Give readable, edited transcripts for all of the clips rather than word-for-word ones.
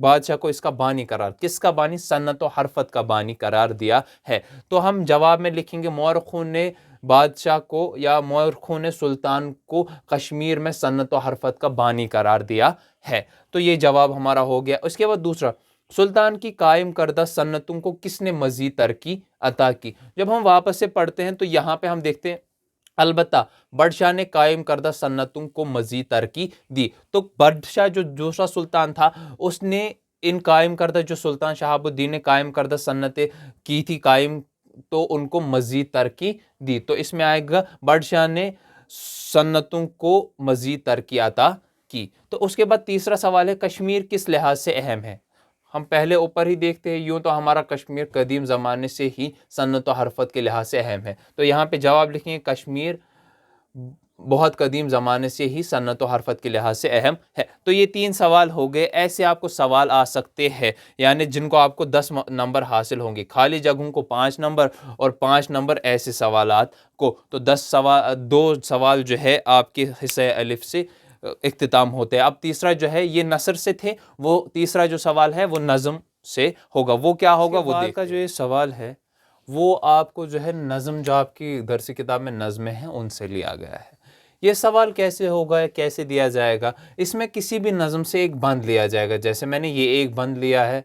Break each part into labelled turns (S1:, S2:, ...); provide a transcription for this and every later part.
S1: بادشاہ کو اس کا بانی قرار، کس کا بانی؟ صنعت و حرفت کا بانی قرار دیا ہے۔ تو ہم جواب میں لکھیں گے مورخوں نے بادشاہ کو یا مورخوں نے سلطان کو کشمیر میں صنعت و حرفت کا بانی قرار دیا ہے۔ تو یہ جواب ہمارا ہو گیا۔ اس کے بعد دوسرا، سلطان کی قائم کردہ صنعتوں کو کس نے مزید ترقی عطا کی؟ جب ہم واپس سے پڑھتے ہیں تو یہاں پہ ہم دیکھتے ہیں البتہ بادشاہ نے قائم کردہ صنعتوں کو مزید ترقی دی۔ تو بادشاہ جو دوسرا سلطان تھا اس نے ان قائم کردہ، جو سلطان شہاب الدین نے قائم کردہ صنعتیں کی تھی قائم، تو ان کو مزید ترقی دی۔ تو اس میں آئے گا بادشاہ نے صنعتوں کو مزید ترقی عطا کی۔ تو اس کے بعد تیسرا سوال ہے کشمیر کس لحاظ سے اہم ہے؟ ہم پہلے اوپر ہی دیکھتے ہیں، یوں تو ہمارا کشمیر قدیم زمانے سے ہی صنعت و حرفت کے لحاظ سے اہم ہے۔ تو یہاں پہ جواب لکھیں گے کشمیر بہت قدیم زمانے سے ہی صنعت و حرفت کے لحاظ سے اہم ہے۔ تو یہ 3 سوال ہو گئے۔ ایسے آپ کو سوال آ سکتے ہیں، یعنی جن کو آپ کو 10 نمبر حاصل ہوں گے، خالی جگہوں کو 5 نمبر اور 5 نمبر ایسے سوالات کو۔ تو 2 سوال جو ہے آپ کے حصہ الف سے اختتام ہوتے ہیں۔ اب تیسرا جو ہے یہ نثر سے تھے، وہ تیسرا جو سوال ہے وہ نظم سے ہوگا۔ وہ کیا ہوگا وہ دیکھیں۔ کا جو یہ سوال ہے وہ آپ کو جو ہے نظم، جو آپ کی درسی کتاب میں نظمیں ہیں ان سے لیا گیا ہے۔ یہ سوال کیسے ہوگا، کیسے دیا جائے گا؟ اس میں کسی بھی نظم سے ایک بند لیا جائے گا، جیسے میں نے یہ ایک بند لیا ہے،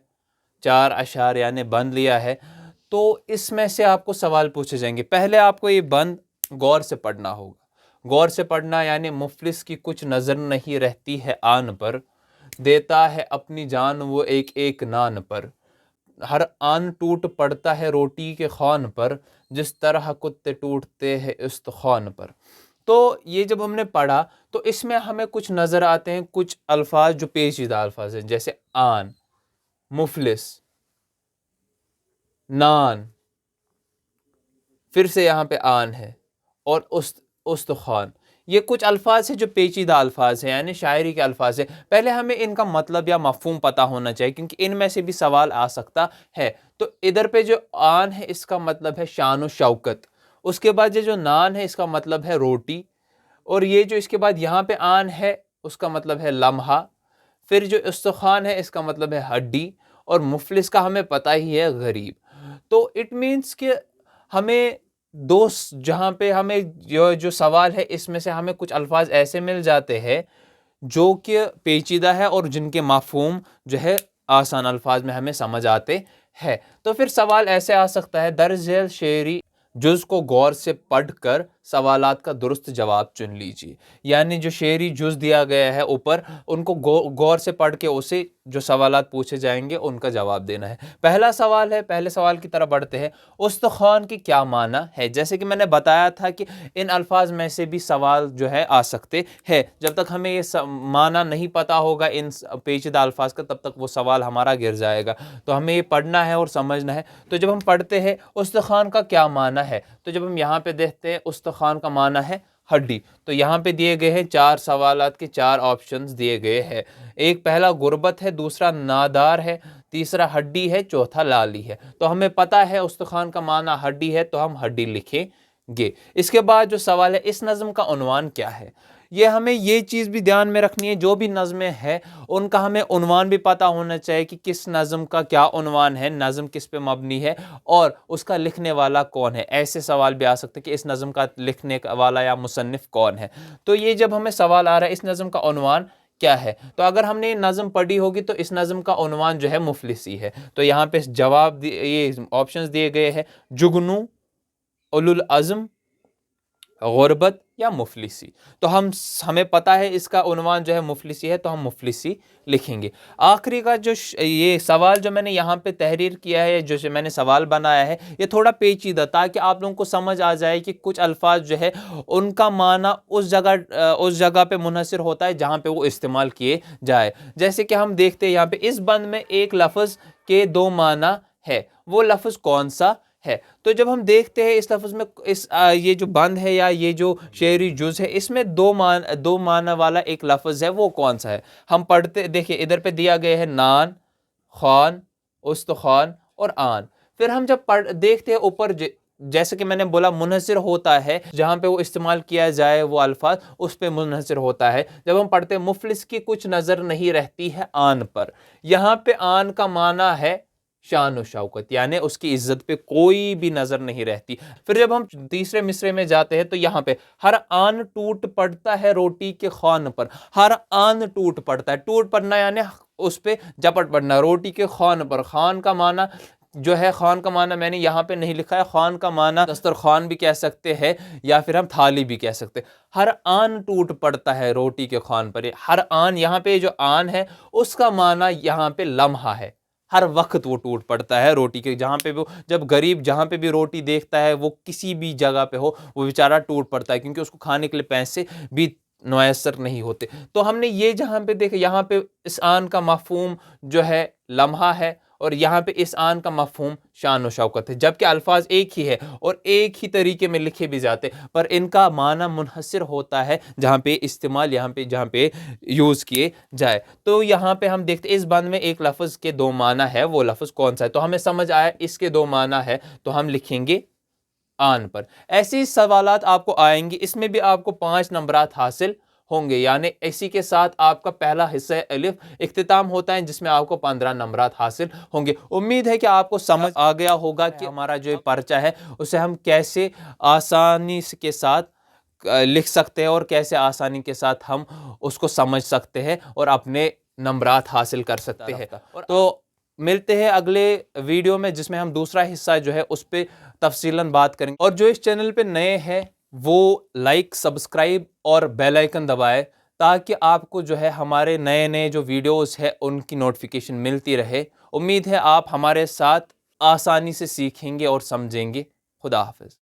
S1: 4 اشعار یعنی بند لیا ہے، تو اس میں سے آپ کو سوال پوچھے جائیں گے۔ پہلے آپ کو یہ بند غور سے پڑھنا ہوگا۔ غور سے پڑھنا یعنی مفلس کی کچھ نظر نہیں رہتی ہے آن پر، دیتا ہے اپنی جان وہ ایک ایک نان پر، ہر آن ٹوٹ پڑتا ہے روٹی کے خوان پر، جس طرح کتے ٹوٹتے ہیں استخوان پر۔ تو یہ جب ہم نے پڑھا تو اس میں ہمیں کچھ نظر آتے ہیں، کچھ الفاظ جو پیچیدہ الفاظ ہیں، جیسے آن، مفلس، نان، پھر سے یہاں پہ آن ہے، اور استخوان۔ یہ کچھ الفاظ ہیں جو پیچیدہ الفاظ ہیں، یعنی شاعری کے الفاظ ہیں۔ پہلے ہمیں ان کا مطلب یا مفہوم پتہ ہونا چاہیے، کیونکہ ان میں سے بھی سوال آ سکتا ہے۔ تو ادھر پہ جو آن ہے اس کا مطلب ہے شان و شوکت، اس کے بعد یہ جو نان ہے اس کا مطلب ہے روٹی، اور یہ جو اس کے بعد یہاں پہ آن ہے اس کا مطلب ہے لمحہ، پھر جو استخوان ہے اس کا مطلب ہے ہڈی، اور مفلس کا ہمیں پتہ ہی ہے غریب۔ تو اٹ مینس کہ ہمیں جہاں پہ ہمیں جو سوال ہے اس میں سے ہمیں کچھ الفاظ ایسے مل جاتے ہیں جو کہ پیچیدہ ہے اور جن کے مفہوم جو ہے آسان الفاظ میں ہمیں سمجھ آتے ہیں۔ تو پھر سوال ایسے آ سکتا ہے درج ذیل شعری جز کو غور سے پڑھ کر سوالات کا درست جواب چن لیجیے۔ یعنی جو شعری جز دیا گیا ہے اوپر، ان کو غور سے پڑھ کے اسے جو سوالات پوچھے جائیں گے ان کا جواب دینا ہے۔ پہلا سوال ہے، پہلے سوال کی طرف بڑھتے ہیں، استخوان کی کیا معنی ہے؟ جیسے کہ میں نے بتایا تھا کہ ان الفاظ میں سے بھی سوال جو ہے آ سکتے ہیں۔ جب تک ہمیں یہ معنی نہیں پتا ہوگا ان پیچیدہ الفاظ کا، تب تک وہ سوال ہمارا گر جائے گا۔ تو ہمیں یہ پڑھنا ہے اور سمجھنا ہے۔ تو جب ہم پڑھتے ہیں استخوان کا کیا معنی ہے، تو جب ہم یہاں پہ دیکھتے ہیں استخوان کا معنی ہے ہڈی، تو یہاں پہ دیے گئے ہیں 4 سوالات کے 4 آپشنز دیے گئے ہیں۔ ایک پہلا غربت ہے، دوسرا نادار ہے، تیسرا ہڈی ہے، چوتھا لالی ہے۔ تو ہمیں پتہ ہے استخوان کا معنی ہڈی ہے، تو ہم ہڈی لکھیں گے۔ اس کے بعد جو سوال ہے اس نظم کا عنوان کیا ہے؟ یہ ہمیں یہ چیز بھی دھیان میں رکھنی ہے، جو بھی نظمیں ہیں ان کا ہمیں عنوان بھی پتہ ہونا چاہیے کہ کس نظم کا کیا عنوان ہے، نظم کس پہ مبنی ہے، اور اس کا لکھنے والا کون ہے۔ ایسے سوال بھی آ سکتے ہیں کہ اس نظم کا لکھنے والا یا مصنف کون ہے۔ تو یہ جب ہمیں سوال آ رہا ہے اس نظم کا عنوان کیا ہے، تو اگر ہم نے یہ نظم پڑھی ہوگی تو اس نظم کا عنوان جو ہے مفلسی ہے۔ تو یہاں پہ جواب یہ آپشنز دیے گئے ہیں، جگنو، اولو العزم، غربت یا مفلسی۔ تو ہمیں پتہ ہے اس کا عنوان جو ہے مفلسی ہے، تو ہم مفلسی لکھیں گے۔ آخری کا جو یہ سوال جو میں نے یہاں پہ تحریر کیا ہے، جو میں نے سوال بنایا ہے، یہ تھوڑا پیچیدہ، تاکہ آپ لوگوں کو سمجھ آ جائے کہ کچھ الفاظ جو ہے ان کا معنی اس جگہ پہ منحصر ہوتا ہے جہاں پہ وہ استعمال کیے جائے۔ جیسے کہ ہم دیکھتے ہیں یہاں پہ اس بند میں ایک لفظ کے 2 معنی ہے، وہ لفظ کون سا ہے؟ تو جب ہم دیکھتے ہیں اس لفظ میں یہ جو بند ہے یا یہ جو شعری جز ہے، اس میں 2 معنی والا ایک لفظ ہے، وہ کون سا ہے؟ ہم پڑھتے دیکھیں ادھر پہ دیا گیا ہے نان، خوان، استخوان اور آن۔ پھر ہم جب دیکھتے ہیں اوپر جیسے کہ میں نے بولا منحصر ہوتا ہے، جہاں پہ وہ استعمال کیا جائے وہ الفاظ اس پہ منحصر ہوتا ہے۔ جب ہم پڑھتے ہیں مفلس کی کچھ نظر نہیں رہتی ہے آن پر، یہاں پہ آن کا معنی ہے شان و شوکت، یعنی اس کی عزت پہ کوئی بھی نظر نہیں رہتی۔ پھر جب ہم تیسرے مصرے میں جاتے ہیں تو یہاں پہ ہر آن ٹوٹ پڑتا ہے روٹی کے خوان پر، ہر آن ٹوٹ پڑتا ہے، ٹوٹ پڑنا یعنی اس پہ جپٹ پڑنا، روٹی کے خوان پر۔ خوان کا معنی جو ہے، خوان کا معنی میں نے یہاں پہ نہیں لکھا ہے، خوان کا معنی دسترخوان بھی کہہ سکتے ہیں یا پھر ہم تھالی بھی کہہ سکتے ہیں۔ ہر آن ٹوٹ پڑتا ہے روٹی کے خوان پر، ہر آن، یہاں پہ جو آن ہے اس کا معنی یہاں پہ لمحہ ہے، ہر وقت وہ ٹوٹ پڑتا ہے روٹی کے، جہاں پہ بھی جب غریب جہاں پہ بھی روٹی دیکھتا ہے، وہ کسی بھی جگہ پہ ہو، وہ بیچارہ ٹوٹ پڑتا ہے، کیونکہ اس کو کھانے کے لیے پیسے بھی میسر نہیں ہوتے۔ تو ہم نے یہ جہاں پہ دیکھا، یہاں پہ اس آن کا مفہوم جو ہے لمحہ ہے، اور یہاں پہ اس آن کا مفہوم شان و شوکت ہے، جبکہ الفاظ ایک ہی ہے اور ایک ہی طریقے میں لکھے بھی جاتے، پر ان کا معنی منحصر ہوتا ہے جہاں پہ استعمال، جہاں پہ یوز کیے جائے۔ تو یہاں پہ ہم دیکھتے اس بند میں ایک لفظ کے دو معنی ہے، وہ لفظ کون سا ہے؟ تو ہمیں سمجھ آیا اس کے دو معنی ہے، تو ہم لکھیں گے آن پر۔ ایسے سوالات آپ کو آئیں گے، اس میں بھی آپ کو 5 نمبرات حاصل ہوں گے، یعنی اسی کے ساتھ آپ کا پہلا حصہ الف اختتام ہوتا ہے، جس میں آپ کو 15 نمبرات حاصل ہوں گے۔ امید ہے کہ آپ کو سمجھ آ گیا ہوگا کہ ہمارا جو پرچہ ہے اسے ہم کیسے آسانی کے ساتھ لکھ سکتے ہیں اور کیسے آسانی کے ساتھ ہم اس کو سمجھ سکتے ہیں اور اپنے نمبرات حاصل کر سکتے ہیں۔ تو ملتے ہیں اگلے ویڈیو میں، جس میں ہم دوسرا حصہ جو ہے اس پہ تفصیلاً بات کریں گے، اور جو اس چینل پہ نئے ہیں وہ لائک، سبسکرائب اور بیل آئیکن دبائے، تاکہ آپ کو جو ہے ہمارے نئے جو ویڈیوز ہیں ان کی نوٹیفیکیشن ملتی رہے۔ امید ہے آپ ہمارے ساتھ آسانی سے سیکھیں گے اور سمجھیں گے۔ خدا حافظ۔